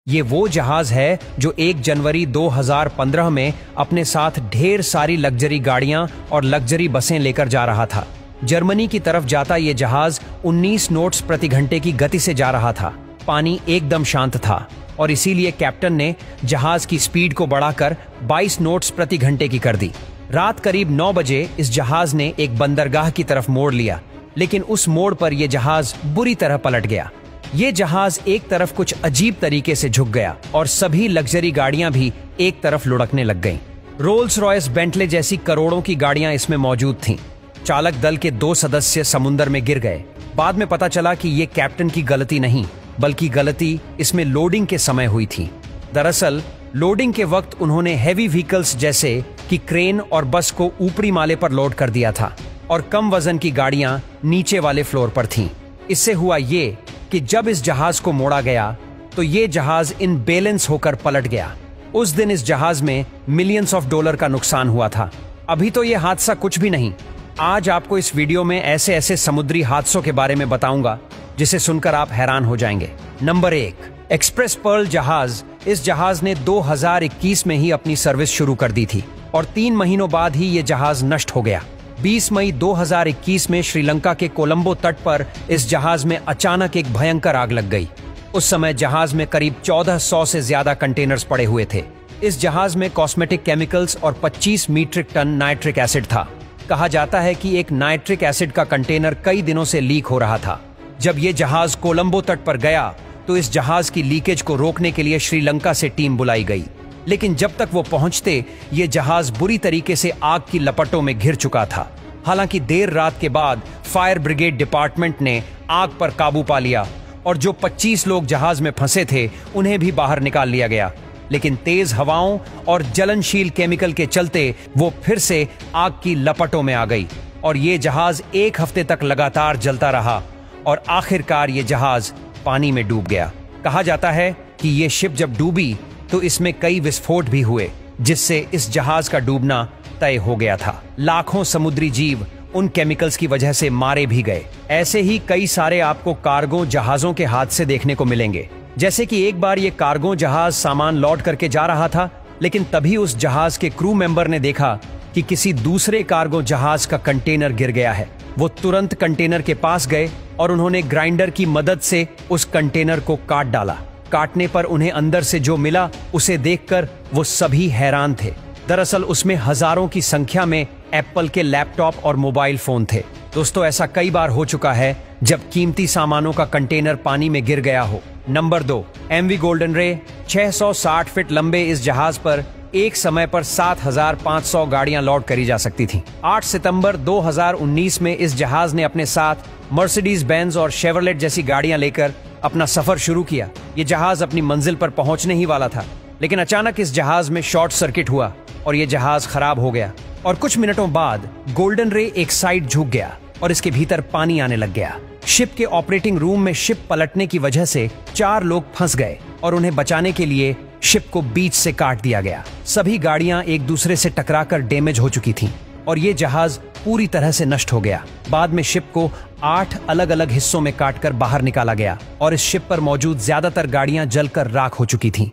ये वो जहाज है जो 1 जनवरी 2015 में अपने साथ ढेर सारी लग्जरी गाड़ियां और लग्जरी बसें लेकर जा रहा था। जर्मनी की तरफ जाता ये जहाज 19 नोट्स प्रति घंटे की गति से जा रहा था। पानी एकदम शांत था और इसीलिए कैप्टन ने जहाज की स्पीड को बढ़ाकर 22 नोट्स प्रति घंटे की कर दी। रात करीब 9 बजे इस जहाज ने एक बंदरगाह की तरफ मोड़ लिया, लेकिन उस मोड़ पर यह जहाज बुरी तरह पलट गया। ये जहाज एक तरफ कुछ अजीब तरीके से झुक गया और सभी लग्जरी गाड़ियां भी एक तरफ लुढ़कने लग गईं। रोल्स रॉयस, बेंटले जैसी करोड़ों की गाड़ियां इसमें मौजूद थीं। चालक दल के 2 सदस्य समुद्र में गिर गए। बाद में पता चला कि ये कैप्टन की गलती नहीं, बल्कि गलती इसमें लोडिंग के समय हुई थी। दरअसल लोडिंग के वक्त उन्होंने हैवी व्हीकल्स जैसे कि क्रेन और बस को ऊपरी माले पर लोड कर दिया था और कम वजन की गाड़ियां नीचे वाले फ्लोर पर थीं। इससे हुआ ये कि जब इस जहाज को मोड़ा गया तो ये जहाज इनबैलेंस होकर पलट गया। उस दिन इस जहाज में मिलियंस ऑफ डॉलर का नुकसान हुआ था। अभी तो ये हादसा कुछ भी नहीं। आज आपको इस वीडियो में ऐसे ऐसे समुद्री हादसों के बारे में बताऊंगा जिसे सुनकर आप हैरान हो जाएंगे। नंबर 1, एक्सप्रेस पर्ल जहाज। इस जहाज ने 2021 में ही अपनी सर्विस शुरू कर दी थी और 3 महीनों बाद ही ये जहाज नष्ट हो गया। 20 मई 2021 में श्रीलंका के कोलंबो तट पर इस जहाज में अचानक एक भयंकर आग लग गई। उस समय जहाज में करीब 1400 से ज्यादा कंटेनर्स पड़े हुए थे। इस जहाज में कॉस्मेटिक केमिकल्स और 25 मीट्रिक टन नाइट्रिक एसिड था। कहा जाता है कि एक नाइट्रिक एसिड का कंटेनर कई दिनों से लीक हो रहा था। जब ये जहाज कोलंबो तट पर गया तो इस जहाज की लीकेज को रोकने के लिए श्रीलंका से टीम बुलाई गई, लेकिन जब तक वो पहुंचते ये जहाज बुरी तरीके से आग की लपटों में घिर चुका था। हालांकि देर रात के बाद फायर ब्रिगेड डिपार्टमेंट ने आग पर काबू पा लिया और जो 25 लोग जहाज में फंसे थे उन्हें भी बाहर निकाल लिया गया, लेकिन तेज हवाओं और जलनशील केमिकल के चलते वो फिर से आग की लपटों में आ गई और ये जहाज 1 हफ्ते तक लगातार जलता रहा और आखिरकार ये जहाज पानी में डूब गया। कहा जाता है कि ये शिप जब डूबी तो इसमें कई विस्फोट भी हुए, जिससे इस जहाज का डूबना तय हो गया था। लाखों समुद्री जीव उन केमिकल्स की वजह से मारे भी गए। ऐसे ही कई सारे आपको कार्गो जहाजों के हादसे देखने को मिलेंगे। जैसे कि एक बार ये कार्गो जहाज सामान लोड करके जा रहा था, लेकिन तभी उस जहाज के क्रू मेंबर ने देखा कि किसी दूसरे कार्गो जहाज का कंटेनर गिर गया है। वो तुरंत कंटेनर के पास गए और उन्होंने ग्राइंडर की मदद से उस कंटेनर को काट डाला। काटने पर उन्हें अंदर से जो मिला उसे देखकर वो सभी हैरान थे। दरअसल उसमें हजारों की संख्या में एप्पल के लैपटॉप और मोबाइल फोन थे। दोस्तों, ऐसा कई बार हो चुका है जब कीमती सामानों का कंटेनर पानी में गिर गया हो। नंबर 2, एमवी गोल्डन रे। 660 फीट लंबे इस जहाज पर एक समय पर 7500 गाड़ियां लोड करी जा सकती थीं। 8 सितंबर 2019 में इस जहाज ने अपने साथ मर्सिडीज बेंज और शेवरलेट जैसी गाड़ियां लेकर अपना सफर शुरू किया। ये जहाज अपनी मंजिल पर पहुंचने ही वाला था, लेकिन अचानक इस जहाज में शॉर्ट सर्किट हुआ और ये जहाज खराब हो गया और कुछ मिनटों बाद गोल्डन रे एक साइड झुक गया और इसके भीतर पानी आने लग गया। शिप के ऑपरेटिंग रूम में शिप पलटने की वजह से 4 लोग फंस गए और उन्हें बचाने के लिए शिप को बीच से काट दिया गया। सभी गाड़ियां एक दूसरे से टकराकर डैमेज हो चुकी थीं और ये जहाज पूरी तरह से नष्ट हो गया। बाद में शिप को 8 अलग अलग हिस्सों में काटकर बाहर निकाला गया और इस शिप पर मौजूद ज्यादातर गाड़ियां जलकर राख हो चुकी थीं।